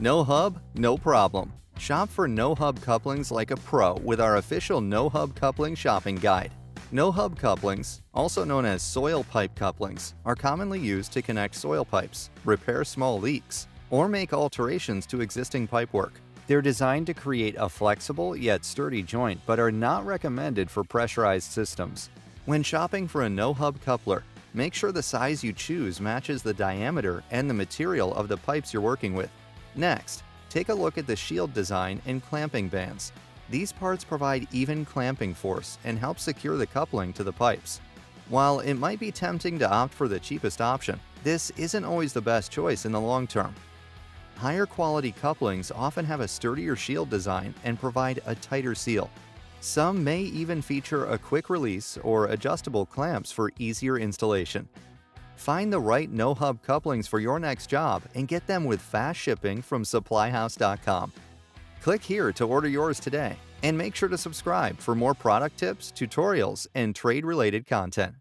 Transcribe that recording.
No hub? No problem. Shop for no-hub couplings like a pro with our official no-hub coupling shopping guide. No-hub couplings, also known as soil pipe couplings, are commonly used to connect soil pipes, repair small leaks, or make alterations to existing pipework. They're designed to create a flexible yet sturdy joint but are not recommended for pressurized systems. When shopping for a no-hub coupler, make sure the size you choose matches the diameter and the material of the pipes you're working with. Next, take a look at the shield design and clamping bands. These parts provide even clamping force and help secure the coupling to the pipes. While it might be tempting to opt for the cheapest option, this isn't always the best choice in the long term. Higher quality couplings often have a sturdier shield design and provide a tighter seal. Some may even feature a quick release or adjustable clamps for easier installation. Find the right no-hub couplings for your next job and get them with fast shipping from Supplyhouse.com. Click here to order yours today, and make sure to subscribe for more product tips, tutorials, and trade-related content.